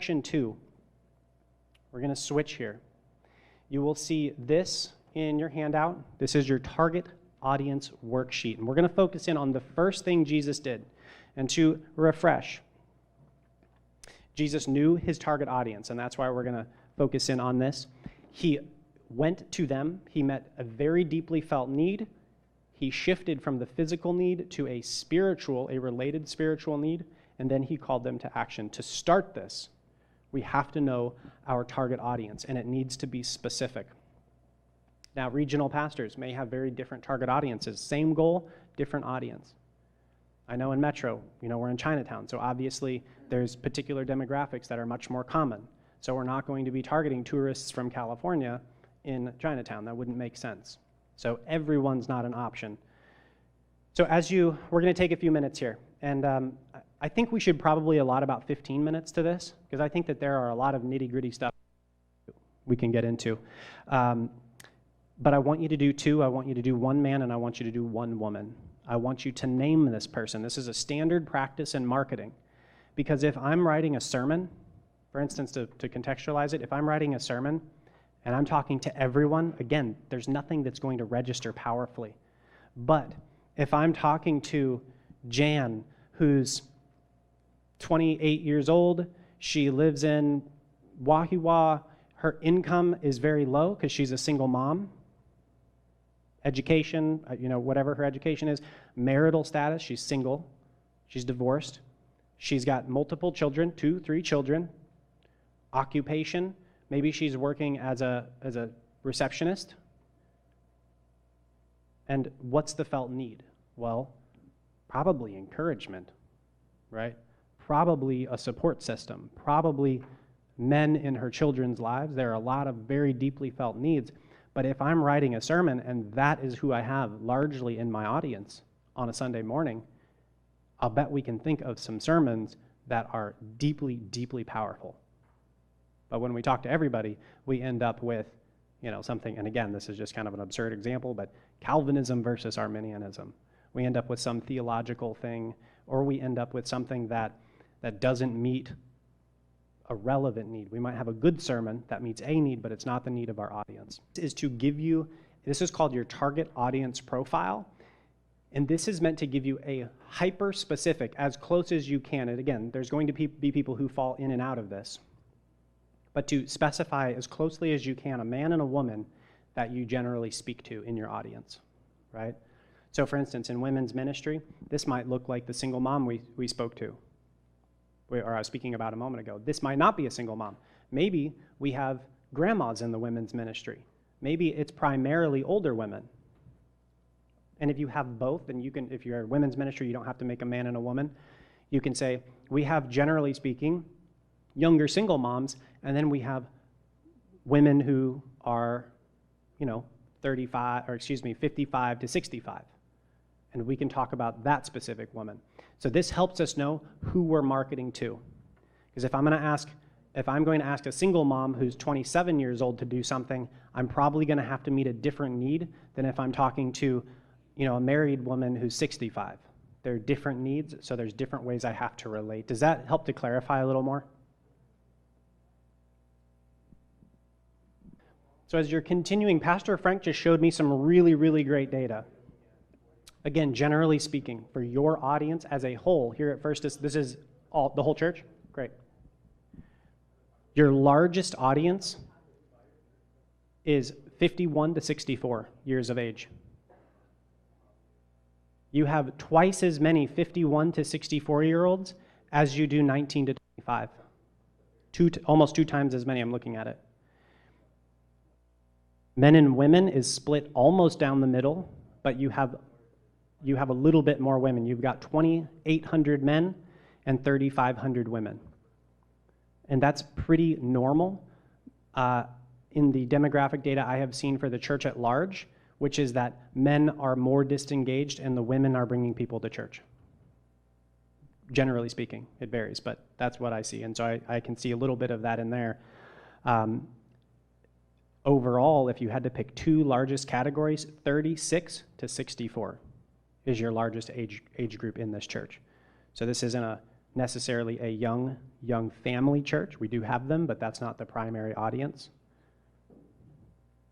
section 2, we're going to switch here. You will see this in your handout. This is your target audience worksheet. And we're going to focus in on the first thing Jesus did. And to refresh, Jesus knew his target audience, and that's why we're going to focus in on this. He went to them. He met a very deeply felt need. He shifted from the physical need to a related spiritual need, and then he called them to action. To start this, we have to know our target audience, and it needs to be specific. Now, regional pastors may have very different target audiences. Same goal, different audience. I know in Metro, we're in Chinatown, so obviously there's particular demographics that are much more common. So we're not going to be targeting tourists from California in Chinatown. That wouldn't make sense. So everyone's not an option. So we're going to take a few minutes here. And I think we should probably allot about 15 minutes to this, because I think that there are a lot of nitty-gritty stuff we can get into. But I want you to do two. I want you to do one man, and I want you to do one woman. I want you to name this person. This is a standard practice in marketing. Because if I'm writing a sermon, for instance, to contextualize it, if I'm writing a sermon and I'm talking to everyone, again, there's nothing that's going to register powerfully. But if I'm talking to Jan, who's 28 years old, she lives in Wahiwa, her income is very low because she's a single mom, education, whatever her education is, marital status, she's single, she's divorced, she's got multiple children, 2, 3 children, occupation, maybe she's working as a receptionist. And what's the felt need? Well, probably encouragement, right? Probably a support system, probably men in her children's lives. There are a lot of very deeply felt needs. But if I'm writing a sermon and that is who I have largely in my audience on a Sunday morning, I'll bet we can think of some sermons that are deeply, deeply powerful. But when we talk to everybody, we end up with, something, and again, this is just kind of an absurd example, but Calvinism versus Arminianism. We end up with some theological thing, or we end up with something that doesn't meet a relevant need. We might have a good sermon that meets a need, but it's not the need of our audience. This is called your target audience profile, and this is meant to give you a hyper-specific, as close as you can, and again, there's going to be people who fall in and out of this, but to specify as closely as you can a man and a woman that you generally speak to in your audience, right? So for instance, in women's ministry, this might look like the single mom we spoke to, or I was speaking about a moment ago. This might not be a single mom. Maybe we have grandmas in the women's ministry. Maybe it's primarily older women. And if you have both, then you can, if you're a women's ministry, you don't have to make a man and a woman. You can say, we have, generally speaking, younger single moms, and then we have women who are, 55 to 65. And we can talk about that specific woman. So this helps us know who we're marketing to. Because if I'm going to ask a single mom who's 27 years old to do something, I'm probably going to have to meet a different need than if I'm talking to, a married woman who's 65. There are different needs, so there's different ways I have to relate. Does that help to clarify a little more? So as you're continuing, Pastor Frank just showed me some really, really great data. Again, generally speaking, for your audience as a whole, here at First, this is the whole church? Great. Your largest audience is 51 to 64 years of age. You have twice as many 51 to 64-year-olds as you do 19 to 25. Almost 2 times as many, I'm looking at it. Men and women is split almost down the middle, but you have a little bit more women. You've got 2,800 men and 3,500 women. And that's pretty normal in the demographic data I have seen for the church at large, which is that men are more disengaged and the women are bringing people to church. Generally speaking, it varies, but that's what I see. And so I can see a little bit of that in there. Overall, if you had to pick 2 largest categories, 36 to 64 is your largest age group in this church. So this isn't a necessarily a young family church. We do have them, but that's not the primary audience.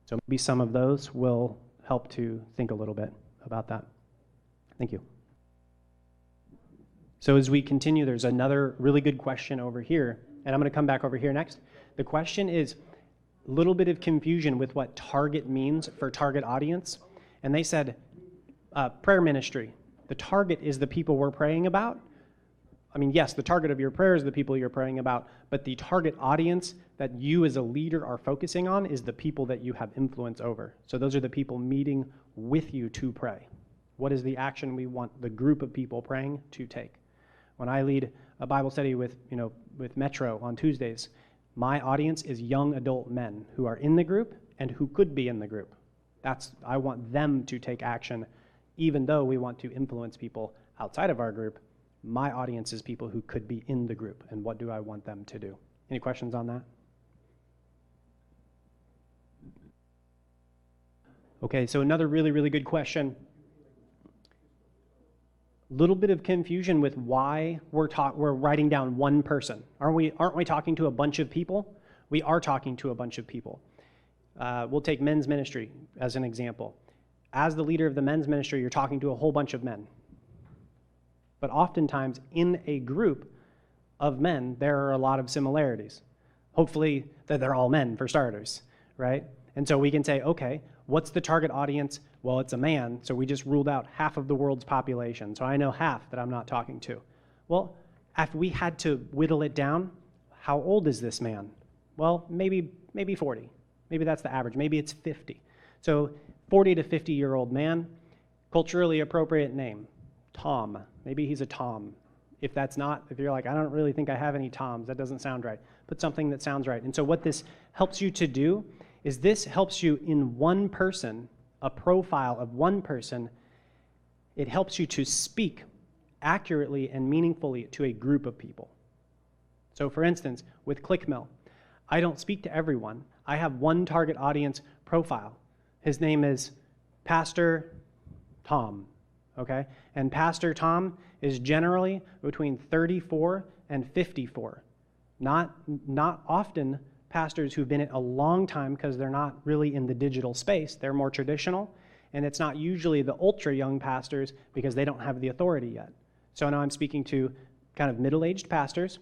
So maybe some of those will help to think a little bit about that. Thank you. So as we continue, there's another really good question over here, and I'm going to come back over here next. The question is a little bit of confusion with what target means for target audience. And they said, prayer ministry. The target is the people we're praying about. I mean, yes, the target of your prayer is the people you're praying about, but the target audience that you as a leader are focusing on is the people that you have influence over. So those are the people meeting with you to pray. What is the action we want the group of people praying to take? When I lead a Bible study with Metro on Tuesdays, my audience is young adult men who are in the group and who could be in the group. I want them to take action, even though we want to influence people outside of our group. My audience is people who could be in the group, and what do I want them to do? Any questions on that? Okay, so another really, really good question. Little bit of confusion with why we're writing down one person. Aren't we talking to a bunch of people? We are talking to a bunch of people. We'll take men's ministry as an example. As the leader of the men's ministry, you're talking to a whole bunch of men. But oftentimes in a group of men, there are a lot of similarities. Hopefully that they're all men, for starters, right? And so we can say, okay, what's the target audience? Well, it's a man, so we just ruled out half of the world's population. So I know half that I'm not talking to. Well, if we had to whittle it down, how old is this man? Well, maybe 40. Maybe that's the average. Maybe it's 50. So 40 to 50-year-old man, culturally appropriate name, Tom. Maybe he's a Tom. If you're like, I don't really think I have any Toms, that doesn't sound right. Put something that sounds right. And so what this helps you to do is this helps you in one person, a profile of one person. It helps you to speak accurately and meaningfully to a group of people. So for instance, with Clickmill, I don't speak to everyone. I have one target audience profile. His name is Pastor Tom, okay? And Pastor Tom is generally between 34 and 54. Not often pastors who've been in it a long time because they're not really in the digital space. They're more traditional, and it's not usually the ultra young pastors because they don't have the authority yet. So now I'm speaking to kind of middle-aged pastors,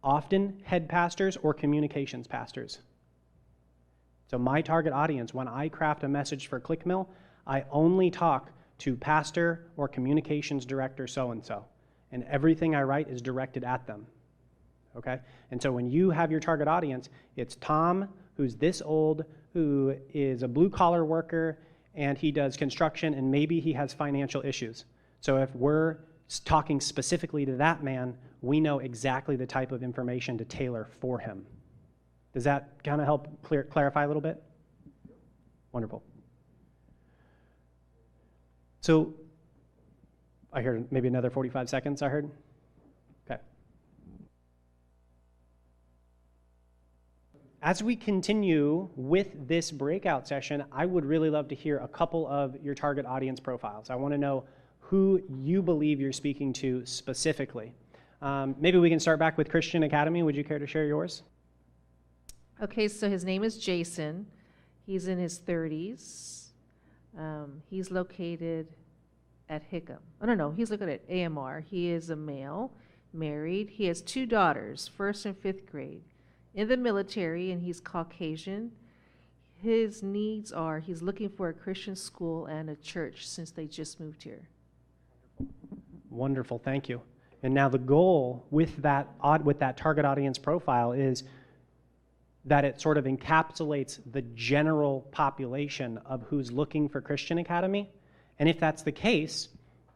often head pastors or communications pastors. So my target audience, when I craft a message for Clickmill, I only talk to pastor or communications director so-and-so, and everything I write is directed at them. Okay? And so when you have your target audience, it's Tom, who's this old, who is a blue-collar worker, and he does construction, and maybe he has financial issues. So if we're talking specifically to that man, we know exactly the type of information to tailor for him. Does that kind of help clarify a little bit? Wonderful. So I heard maybe another 45 seconds, I heard. Okay. As we continue with this breakout session, I would really love to hear a couple of your target audience profiles. I want to know who you believe you're speaking to specifically. Maybe we can start back with Christian Academy. Would you care to share yours? Okay, so his name is Jason. He's in his 30s. He's located at Hickam. Oh, no, he's located at AMR. He is a male, married. He has 2 daughters, 1st and 5th grade, in the military, and he's Caucasian. His needs are he's looking for a Christian school and a church since they just moved here. Wonderful, thank you. And now the goal with that target audience profile is that it sort of encapsulates the general population of who's looking for Christian Academy. And if that's the case,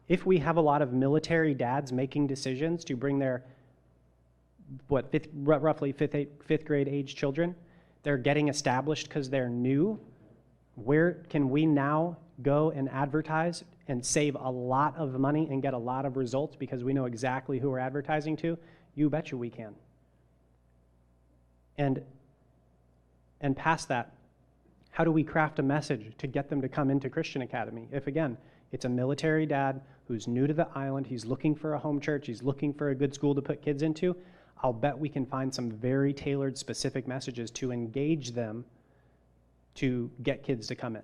if we have a lot of military dads making decisions to bring their, roughly fifth grade age children, they're getting established because they're new, where can we now go and advertise and save a lot of money and get a lot of results because we know exactly who we're advertising to? You betcha we can. And past that, how do we craft a message to get them to come into Christian Academy? If, again, it's a military dad who's new to the island, he's looking for a home church, he's looking for a good school to put kids into, I'll bet we can find some very tailored, specific messages to engage them to get kids to come in,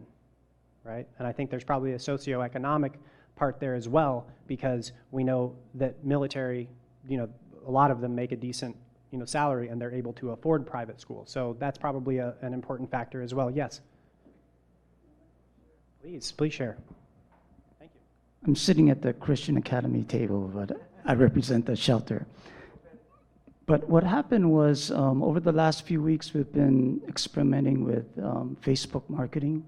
right? And I think there's probably a socioeconomic part there as well, because we know that military, a lot of them make a decent, salary, and they're able to afford private school. So that's probably an important factor as well. Yes? Please share. Thank you. I'm sitting at the Christian Academy table, but I represent the shelter. But what happened was, over the last few weeks, we've been experimenting with Facebook marketing.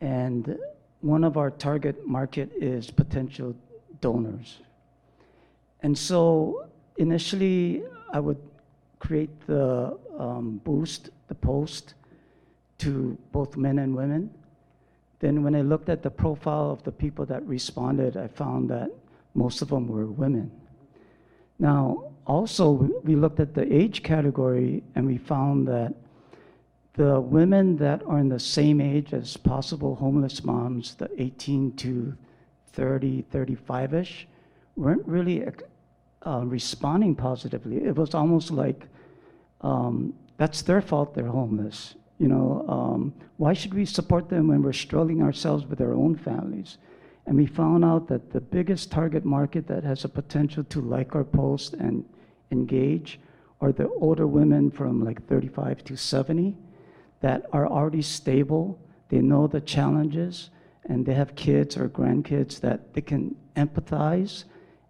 And one of our target market is potential donors. And so initially, I would create the post to both men and women. Then when I looked at the profile of the people that responded, I found that most of them were women. Now, also, we looked at the age category, and we found that the women that are in the same age as possible homeless moms, the 18 to 30, 35-ish, weren't really responding positively. It was almost like, that's their fault they're homeless. Why should we support them when we're struggling ourselves with our own families? And we found out that the biggest target market that has a potential to like our post and engage are the older women from like 35 to 70 that are already stable, they know the challenges, and they have kids or grandkids that they can empathize.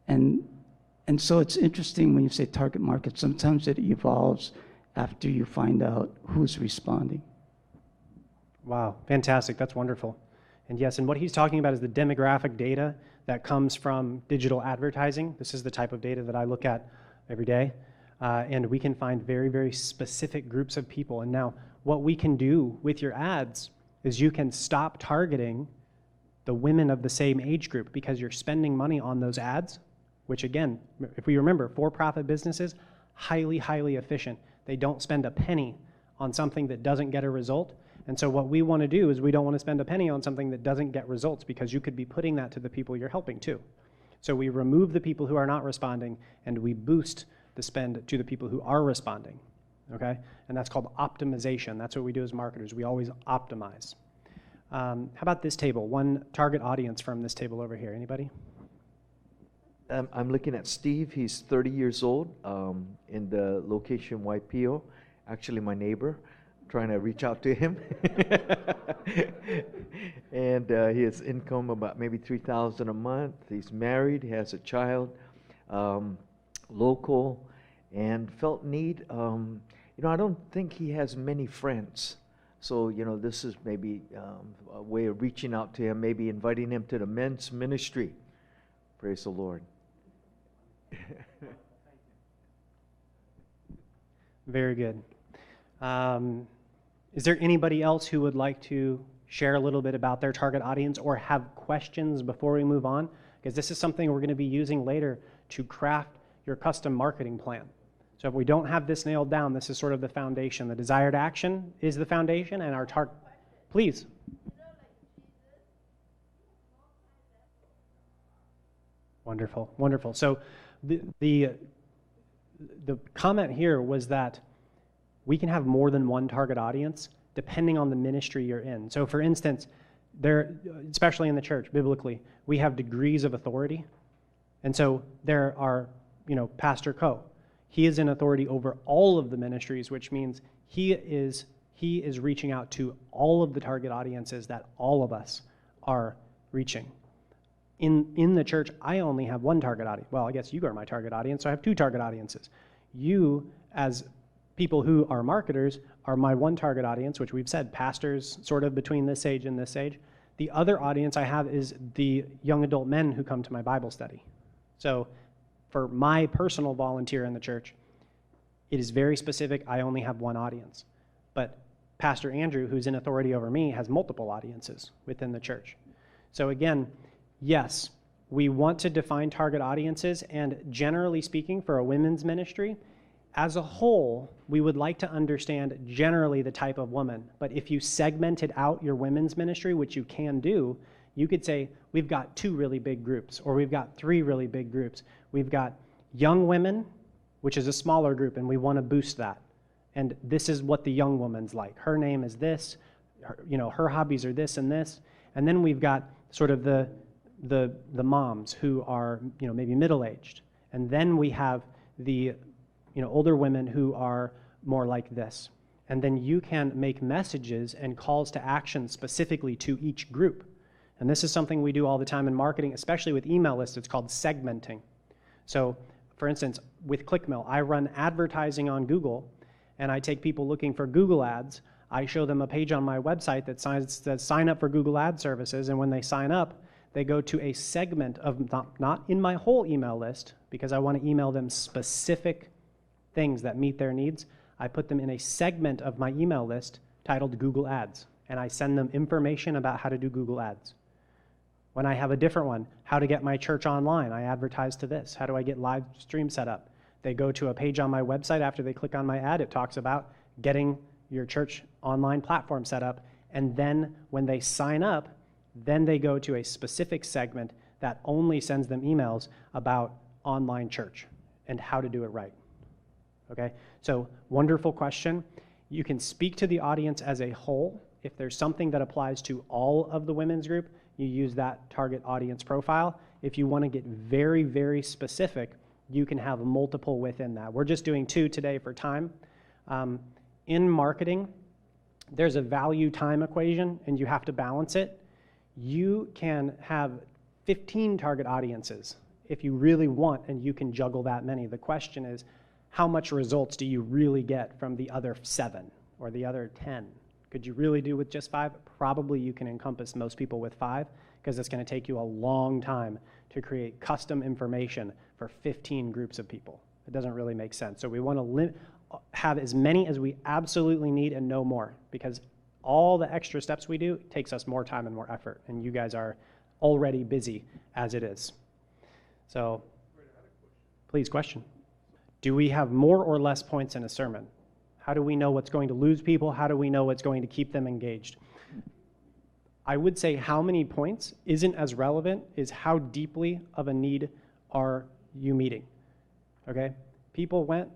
And so it's interesting when you say target market, sometimes it evolves after you find out who's responding. Wow, fantastic, that's wonderful. And yes, and what he's talking about is the demographic data that comes from digital advertising. This is the type of data that I look at every day. And we can find very, very specific groups of people. And now what we can do with your ads is you can stop targeting the women of the same age group because you're spending money on those ads, which again, if we remember, for-profit businesses, highly, highly efficient. They don't spend a penny on something that doesn't get a result. And so what we want to do is we don't want to spend a penny on something that doesn't get results, because you could be putting that to the people you're helping too. So we remove the people who are not responding, and we boost the spend to the people who are responding, okay? And that's called optimization. That's what we do as marketers. We always optimize. How about this table? One target audience from this table over here. Anybody? I'm looking at Steve. He's 30 years old, in the location YPO. Actually, my neighbor. Trying to reach out to him. And he has income about maybe $3,000 a month. He's married, he has a child, local, and felt need. I don't think he has many friends. So, this is maybe a way of reaching out to him, maybe inviting him to the men's ministry. Praise the Lord. Very good. Is there anybody else who would like to share a little bit about their target audience or have questions before we move on? Because this is something we're going to be using later to craft your custom marketing plan. So if we don't have this nailed down, this is sort of the foundation. The desired action is the foundation, and our target. Please. Wonderful, wonderful. So the comment here was that we can have more than one target audience depending on the ministry you're in. So for instance, especially in the church, biblically, we have degrees of authority. And so there are, Pastor Co. He is in authority over all of the ministries, which means he is reaching out to all of the target audiences that all of us are reaching. In the church, I only have one target audience. Well, I guess you are my target audience, so I have two target audiences. You, as people who are marketers, are my one target audience, which we've said, pastors sort of between this age and this age. The other audience I have is the young adult men who come to my Bible study. So for my personal volunteer in the church, it is very specific. I only have one audience. But Pastor Andrew, who's in authority over me, has multiple audiences within the church. So again, yes, we want to define target audiences, and generally speaking, for a women's ministry, as a whole, we would like to understand generally the type of woman. But if you segmented out your women's ministry, which you can do, You could say, we've got 2 really big groups, or we've got 3 really big groups. We've got young women, which is a smaller group, and we want to boost that. And this is what the young woman's like. Her name is this, her hobbies are this and this. And then we've got sort of the moms who are, maybe middle-aged. And then we have the, older women who are more like this. And then you can make messages and calls to action specifically to each group. And this is something we do all the time in marketing, especially with email lists. It's called segmenting. So, for instance, with Clickmill, I run advertising on Google, and I take people looking for Google ads. I show them a page on my website that says sign up for Google Ad services, and when they sign up, they go to a segment of, not in my whole email list, because I want to email them specific things that meet their needs. I put them in a segment of my email list titled Google Ads, and I send them information about how to do Google Ads. When I have a different one, how to get my church online, I advertise to this. How do I get live stream set up? They go to a page on my website. After they click on my ad, it talks about getting your church online platform set up. And then when they sign up, then they go to a specific segment that only sends them emails about online church and how to do it right. Okay, so wonderful question. You can speak to the audience as a whole. If there's something that applies to all of the women's group, you use that target audience profile. If you want to get very, very specific, you can have multiple within that. We're just doing 2 today for time. In marketing, there's a value-time equation, and you have to balance it. You can have 15 target audiences if you really want, and you can juggle that many. The question is, how much results do you really get from the other 7 or the other 10? Could you really do with just 5? Probably you can encompass most people with 5, because it's going to take you a long time to create custom information for 15 groups of people. It doesn't really make sense. So we want to have as many as we absolutely need and no more, because all the extra steps we do takes us more time and more effort, and you guys are already busy as it is. So, please, question. Do we have more or less points in a sermon? How do we know what's going to lose people? How do we know what's going to keep them engaged? I would say how many points isn't as relevant is how deeply of a need are you meeting, okay? People went.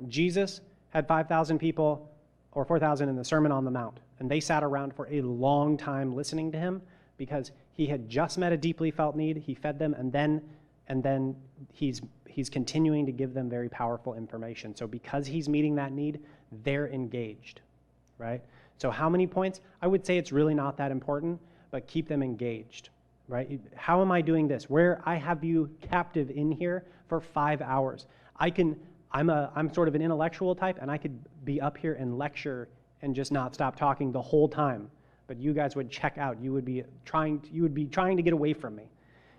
Jesus had 5,000 people or 4,000 in the Sermon on the Mount, and they sat around for a long time listening to him because he had just met a deeply felt need. He fed them, and then he's continuing to give them very powerful information. So because he's meeting that need, they're engaged, right? So how many points? I would say it's really not that important, but keep them engaged, right? How am I doing this? Where I have you captive in here for 5 hours. I'm sort of an intellectual type, and I could be up here and lecture and just not stop talking the whole time. But you guys would check out. You would be trying to get away from me.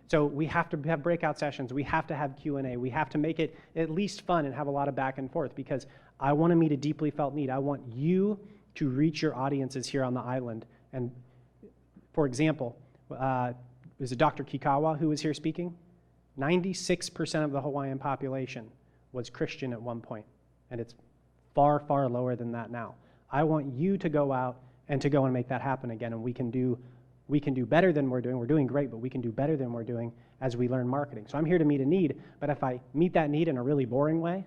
So we have to have breakout sessions. We have to have Q&A. We have to make it at least fun and have a lot of back and forth, because I want to meet a deeply felt need. I want you to reach your audiences here on the island. And for example, was it Dr. Kikawa who was here speaking? 96% of the Hawaiian population was Christian at one point, and it's far, far lower than that now. I want you to go out and make that happen again, and we can do better than we're doing. We're doing great, but we can do better than we're doing as we learn marketing. So I'm here to meet a need, but if I meet that need in a really boring way,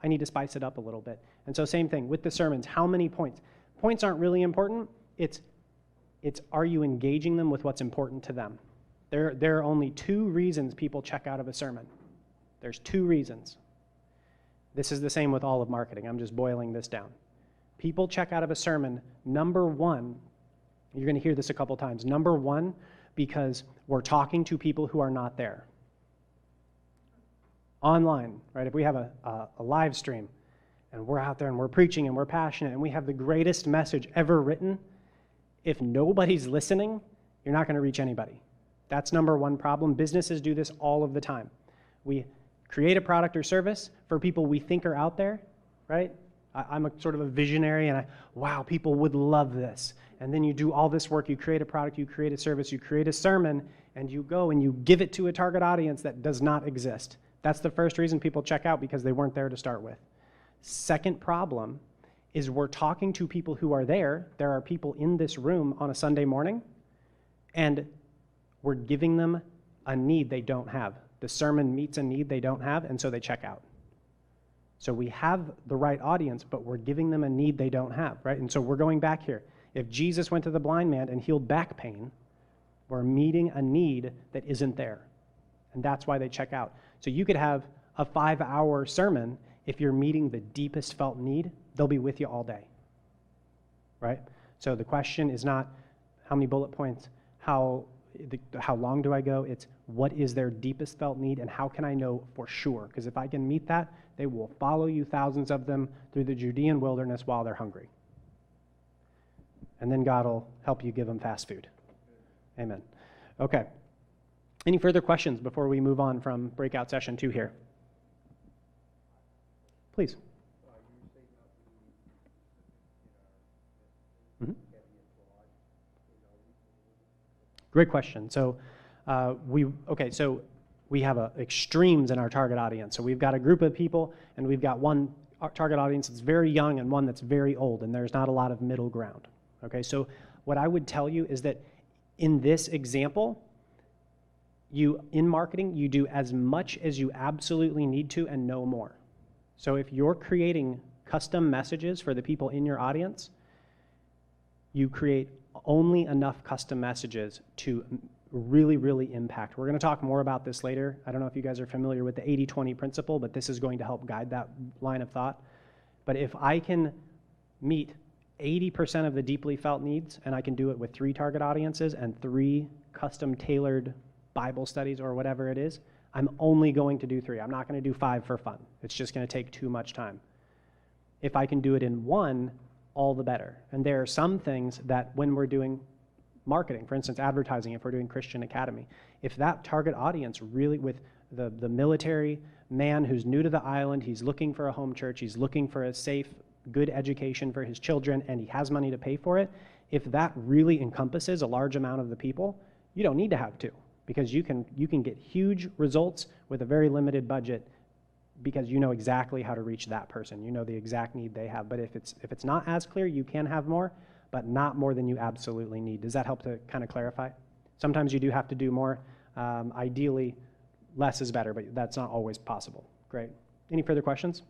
I need to spice it up a little bit. And so same thing with the sermons. How many points? Points aren't really important. It's are you engaging them with what's important to them? There are only 2 reasons people check out of a sermon. There's 2 reasons. This is the same with all of marketing. I'm just boiling this down. People check out of a sermon, number 1, you're going to hear this a couple times. Number 1, because we're talking to people who are not there. Online, right? If we have a live stream and we're out there and we're preaching and we're passionate and we have the greatest message ever written, if nobody's listening, you're not going to reach anybody. That's number 1 problem. Businesses do this all of the time. We create a product or service for people we think are out there, right? I'm a sort of a visionary, and wow, people would love this. And then you do all this work, you create a product, you create a service, you create a sermon, and you go and you give it to a target audience that does not exist. That's the first reason people check out, because they weren't there to start with. Second problem is we're talking to people who are there. There are people in this room on a Sunday morning, And we're giving them a need they don't have. The sermon meets a need they don't have, and so they check out. So we have the right audience, but we're giving them a need they don't have, right? And so we're going back here. If Jesus went to the blind man and healed back pain, we're meeting a need that isn't there. And that's why they check out. So you could have a 5-hour sermon. If you're meeting the deepest felt need, they'll be with you all day, right? So the question is not how many bullet points, how long do I go? It's what is their deepest felt need and how can I know for sure? Because if I can meet that, they will follow you, thousands of them, through the Judean wilderness while they're hungry. And then God will help you give them fast food. Amen. Okay. Any further questions before we move on from breakout session 2 here? Please. Mhm. Great question. So we have extremes in our target audience. So we've got a group of people, and we've got one target audience that's very young and one that's very old, and there's not a lot of middle ground. Okay, so what I would tell you is that in this example, in marketing, you do as much as you absolutely need to and no more. So if you're creating custom messages for the people in your audience, you create only enough custom messages to really, really impact. We're going to talk more about this later. I don't know if you guys are familiar with the 80-20 principle, but this is going to help guide that line of thought. But if I can meet 80% of the deeply felt needs, and I can do it with 3 target audiences and 3 custom tailored Bible studies or whatever it is, I'm only going to do 3. I'm not going to do 5 for fun. It's just going to take too much time. If I can do it in 1, all the better. And there are some things that when we're doing marketing, for instance, advertising, if we're doing Christian Academy, if that target audience really, with the military man who's new to the island, he's looking for a home church, he's looking for a safe, good education for his children, and he has money to pay for it, if that really encompasses a large amount of the people, you don't need to have 2, because you can get huge results with a very limited budget because you know exactly how to reach that person. You know the exact need they have. But if it's not as clear, you can have more, but not more than you absolutely need. Does that help to kind of clarify? Sometimes you do have to do more. Ideally, less is better, but that's not always possible. Great. Any further questions?